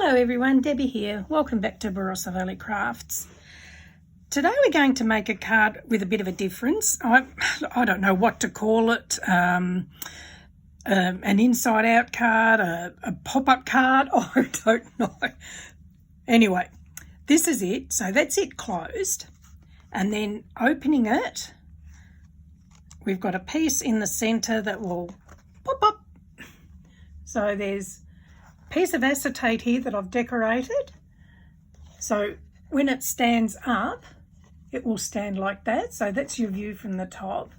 Hello everyone, Debbie here. Welcome back to Barossa Valley Crafts. Today we're going to make a card with a bit of a difference. I don't know what to call it. An inside out card, a pop-up card, I don't know. Anyway, this is it. So that's it closed. And then opening it, we've got a piece in the center that will pop up. So there's piece of acetate here that I've decorated. So when it stands up, it will stand like that. So that's your view from the top.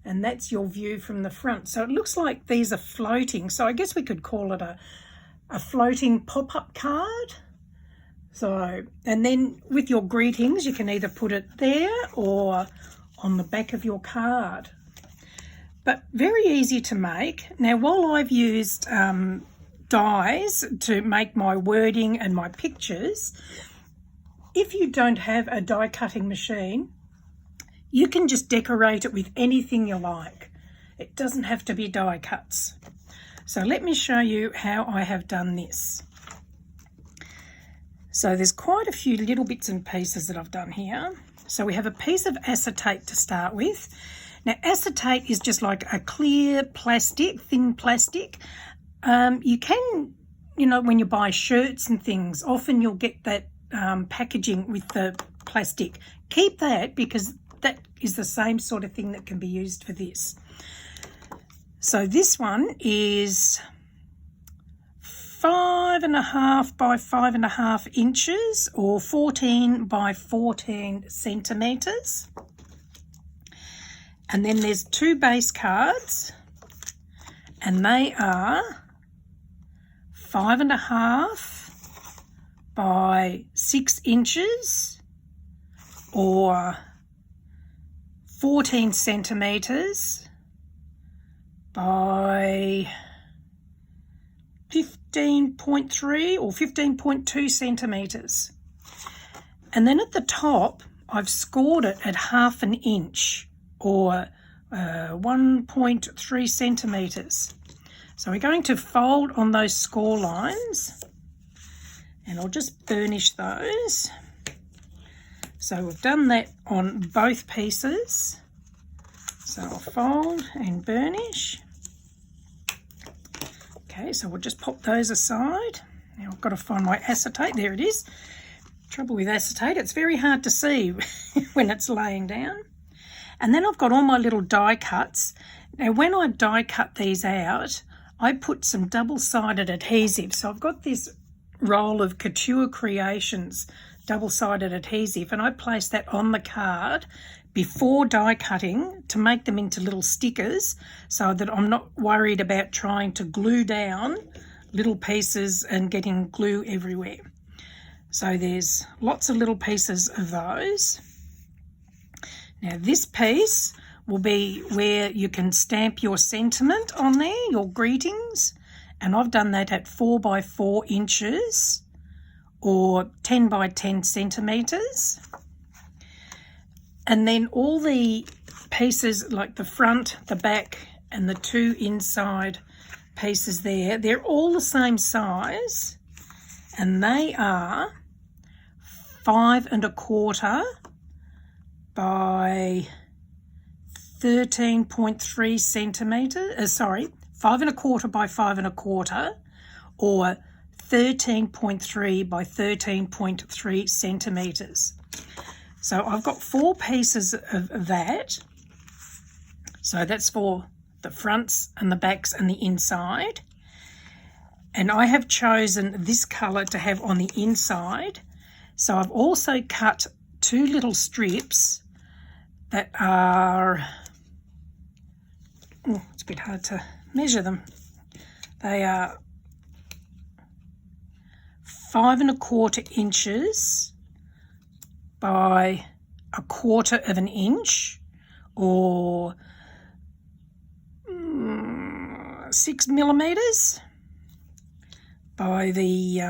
And that's your view from the front. So it looks like these are floating. So I guess we could call it a floating pop-up card. So, and then with your greetings, you can either put it there or on the back of your card. But very easy to make. Now, while I've used dies to make my wording and my pictures, if you don't have a die cutting machine, you can just decorate it with anything you like. It doesn't have to be die cuts. So let me show you how I have done this. So there's quite a few little bits and pieces that I've done here. So we have a piece of acetate to start with. Now acetate is just like a clear plastic, thin plastic. You can, when you buy shirts and things, often you'll get that packaging with the plastic. Keep that because that is the same sort of thing that can be used for this. So this one is 5.5 by 5.5 inches or 14 by 14 centimetres. And then there's two base cards, and they are 5.5 by 6 inches or 14 centimetres by 15.3 or 15.2 centimetres. And then at the top, I've scored it at 1/2 inch or 1.3 centimetres. So we're going to fold on those score lines, and I'll just burnish those. So we've done that on both pieces. So I'll fold and burnish. Okay, so we'll just pop those aside. Now I've got to find my acetate. There it is. Trouble with acetate, it's very hard to see when it's laying down. And then I've got all my little die cuts. Now when I die cut these out, I put some double-sided adhesive. So I've got this roll of Couture Creations double-sided adhesive, and I place that on the card before die cutting to make them into little stickers so that I'm not worried about trying to glue down little pieces and getting glue everywhere. So there's lots of little pieces of those. Now this piece will be where you can stamp your sentiment on there, your greetings, and I've done that at 4 by 4 inches or 10 by 10 centimetres. And then all the pieces like the front, the back and the two inside pieces there, they're all the same size, and they are 5.25 by 13.3 centimetres, 5.25 by 5.25 or 13.3 by 13.3 centimetres. So I've got 4 pieces of that. So that's for the fronts and the backs and the inside. And I have chosen this colour to have on the inside. So I've also cut 2 little strips that are, it's a bit hard to measure them. They are 5.25 inches by 1/4 inch or 6 millimetres by the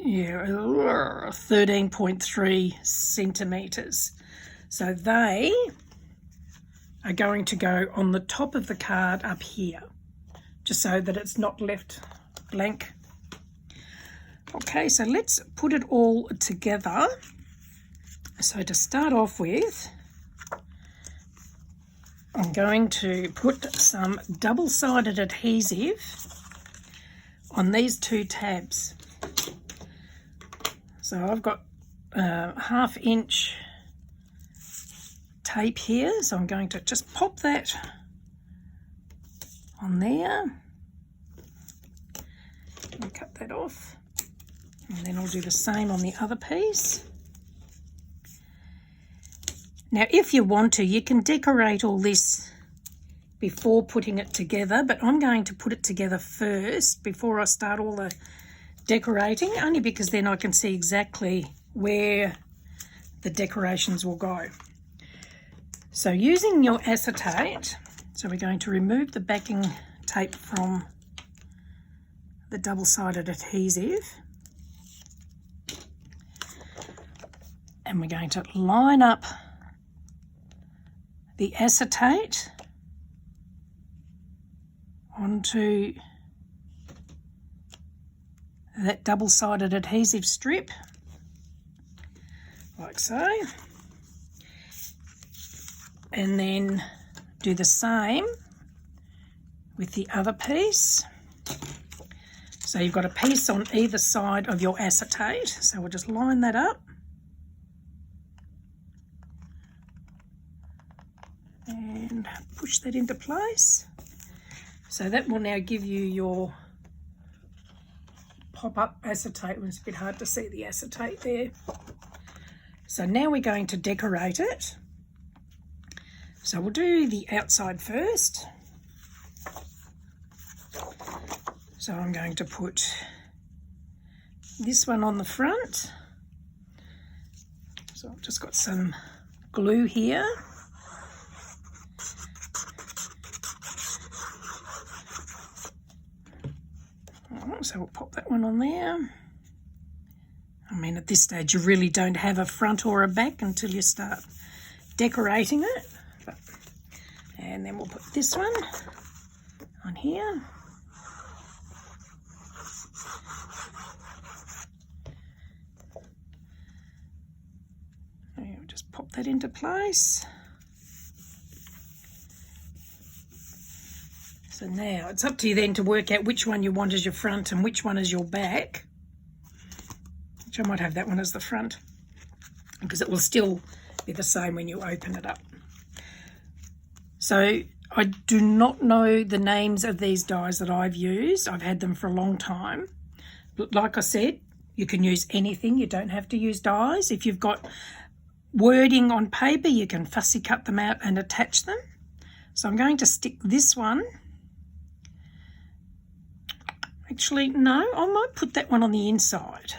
13.3 centimetres. So they are going to go on the top of the card up here. just so that it's not left blank. Okay, so let's put it all together. So to start off with, I'm going to put some double-sided adhesive on these two tabs. So I've got 1/2 inch tape here, so I'm going to just pop that on there and cut that off, and then I'll do the same on the other piece. Now if you want to, you can decorate all this before putting it together, but I'm going to put it together first before I start all the decorating, only because then I can see exactly where the decorations will go. So using your acetate, so we're going to remove the backing tape from the double-sided adhesive, and we're going to line up the acetate onto that double-sided adhesive strip, like so, and then do the same with the other piece. So you've got a piece on either side of your acetate, so we'll just line that up and push that into place. So that will now give you your pop-up acetate. It's a bit hard to see the acetate there. So now we're going to decorate it. So we'll do the outside first. So I'm going to put this one on the front. So I've just got some glue here. So we'll pop that one on there. I mean, at this stage you really don't have a front or a back until you start decorating it. And then we'll put this one on here. And we'll just pop that into place. So now it's up to you then to work out which one you want as your front and which one is your back. Which I might have that one as the front, because it will still be the same when you open it up. So I do not know the names of these dies that I've used. I've had them for a long time. But like I said, you can use anything. You don't have to use dies. If you've got wording on paper, you can fussy cut them out and attach them. So I'm going to stick this one. Actually, no, I might put that one on the inside.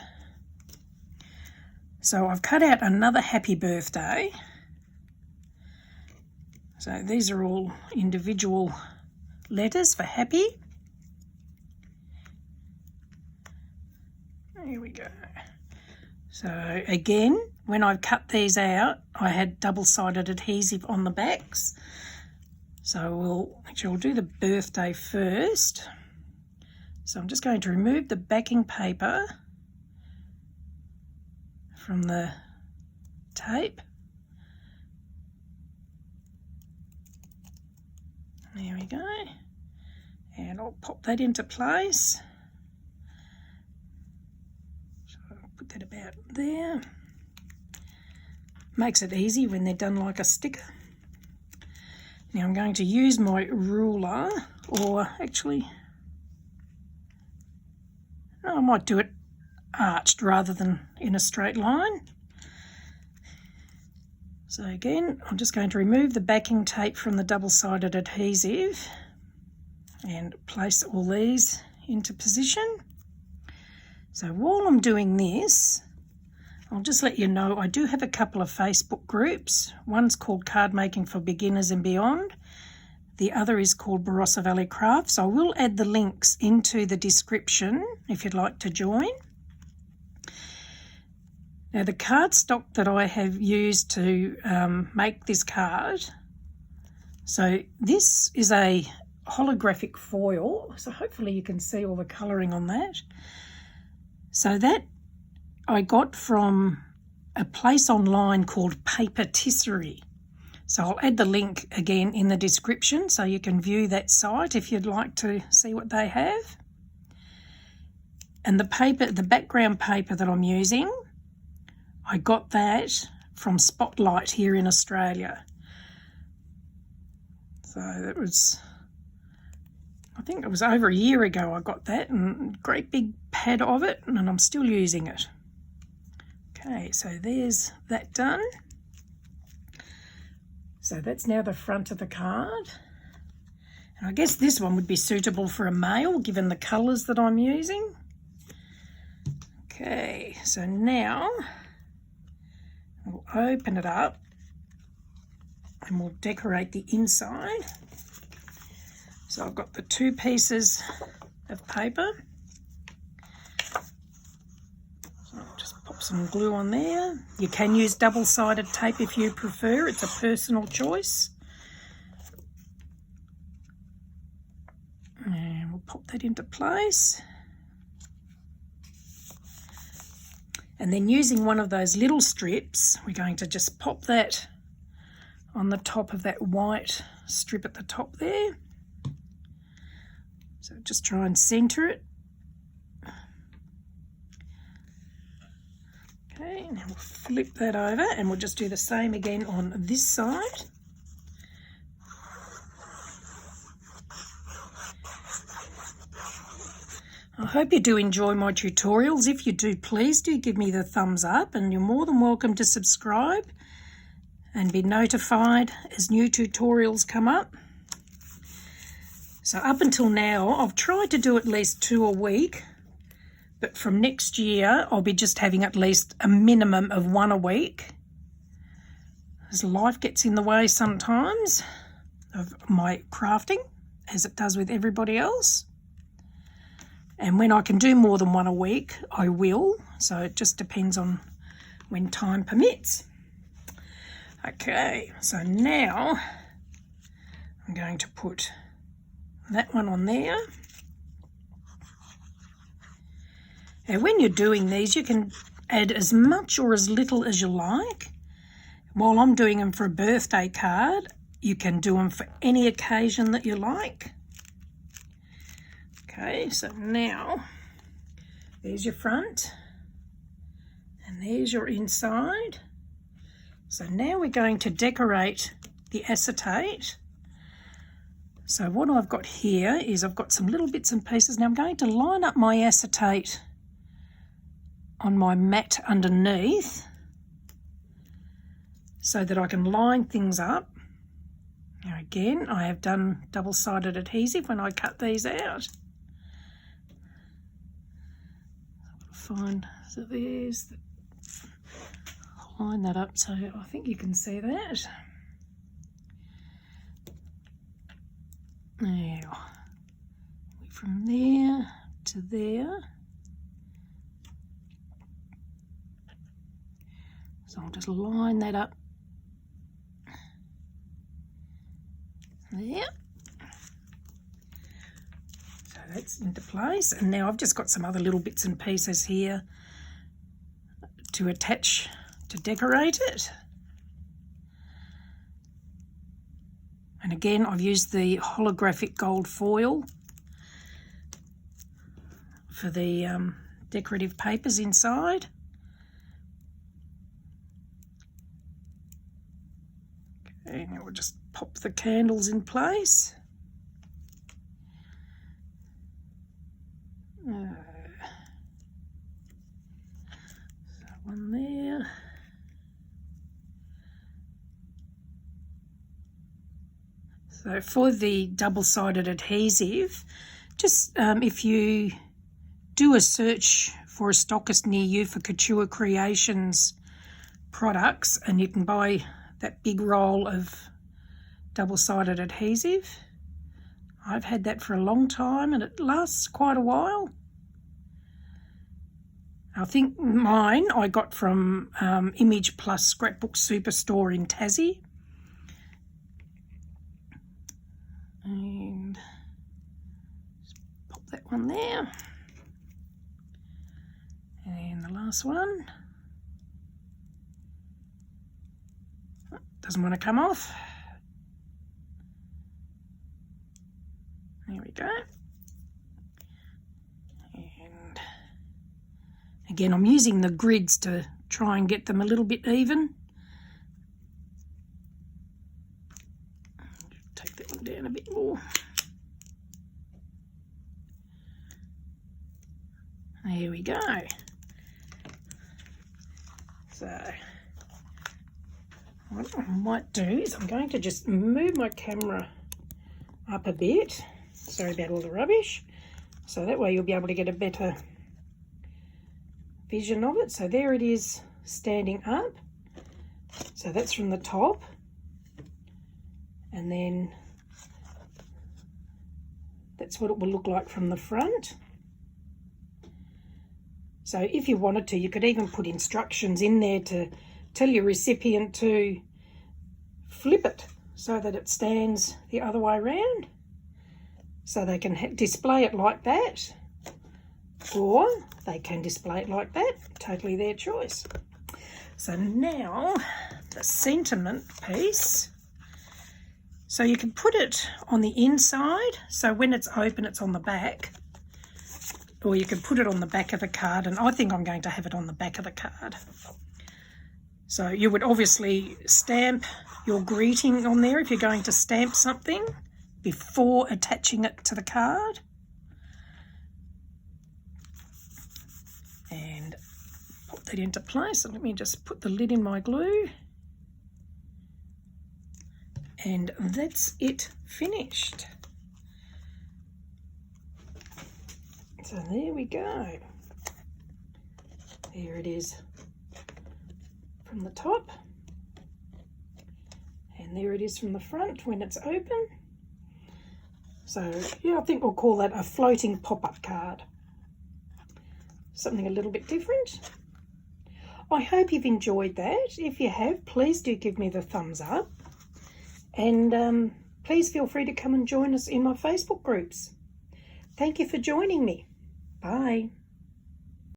So I've cut out another happy birthday. So these are all individual letters for happy. There we go. So again, when I cut these out, I had double-sided adhesive on the backs. So we'll do the birthday first. So I'm just going to remove the backing paper from the tape. There we go. And I'll pop that into place. So I'll put that about there. Makes it easy when they're done like a sticker. Now I'm going to use my ruler, or actually, I might do it arched rather than in a straight line. So again, I'm just going to remove the backing tape from the double-sided adhesive and place all these into position. So while I'm doing this, I'll just let you know I do have a couple of Facebook groups. One's called Cardmaking for Beginners and Beyond. The other is called Barossa Valley Crafts. I will add the links into the description if you'd like to join. Now the cardstock that I have used to make this card, so this is a holographic foil, so hopefully you can see all the colouring on that. So that I got from a place online called Papetisserie. So I'll add the link again in the description so you can view that site if you'd like to see what they have. And the paper, the background paper that I'm using, I got that from Spotlight here in Australia. So that was, I think it was over a year ago I got that, and great big pad of it, and I'm still using it. Okay, so there's that done. So that's now the front of the card. And I guess this one would be suitable for a male given the colours that I'm using. Okay, so now we'll open it up and we'll decorate the inside. So I've got the 2 pieces of paper. So I'll just pop some glue on there. You can use double-sided tape if you prefer. It's a personal choice. And we'll pop that into place. And then using one of those little strips, we're going to just pop that on the top of that white strip at the top there. So just try and centre it. Okay, now we'll flip that over and we'll just do the same again on this side. I hope you do enjoy my tutorials. If you do, please do give me the thumbs up, and you're more than welcome to subscribe and be notified as new tutorials come up. So up until now, I've tried to do at least 2 a week, but from next year, I'll be just having at least a minimum of 1 a week, as life gets in the way sometimes of my crafting, as it does with everybody else. And when I can do more than 1 a week, I will. So it just depends on when time permits. Okay, so now I'm going to put that one on there. And when you're doing these, you can add as much or as little as you like. While I'm doing them for a birthday card, you can do them for any occasion that you like. Okay, so now there's your front and there's your inside. So now we're going to decorate the acetate. So what I've got here is I've got some little bits and pieces. Now I'm going to line up my acetate on my mat underneath so that I can line things up. Now again, I have done double-sided adhesive when I cut these out. Fine, so there's the, line that up so I think you can see that. Now, from there to there. So I'll just line that up there. So that's into place, and now I've just got some other little bits and pieces here to attach to decorate it. And again, I've used the holographic gold foil for the decorative papers inside. Okay, now we'll just pop the candles in place. So one there. So for the double-sided adhesive, just if you do a search for a stockist near you for Couture Creations products, and you can buy that big roll of double-sided adhesive. I've had that for a long time and it lasts quite a while. I think mine I got from Image Plus Scrapbook Superstore in Tassie. And one there. And the last one. Doesn't want to come off. There we go. And again, I'm using the grids to try and get them a little bit even. Take that one down a bit more. There we go. So what I might do is I'm going to just move my camera up a bit. Sorry about all the rubbish. So that way you'll be able to get a better vision of it. So there it is standing up. So that's from the top. And then that's what it will look like from the front. So if you wanted to, you could even put instructions in there to tell your recipient to flip it so that it stands the other way around, so they can display it like that, or they can display it like that, totally their choice. So now the sentiment piece, so you can put it on the inside, so when it's open it's on the back, or you can put it on the back of the card, and I think I'm going to have it on the back of the card. So you would obviously stamp your greeting on there if you're going to stamp something before attaching it to the card. And put that into place. So let me just put the lid in my glue. And that's it finished. So there we go. There it is from the top, and there it is from the front when it's open. So yeah, I think we'll call that a floating pop-up card. Something a little bit different. I hope you've enjoyed that. If you have, please do give me the thumbs up, and please feel free to come and join us in my Facebook groups. Thank you for joining me. Bye.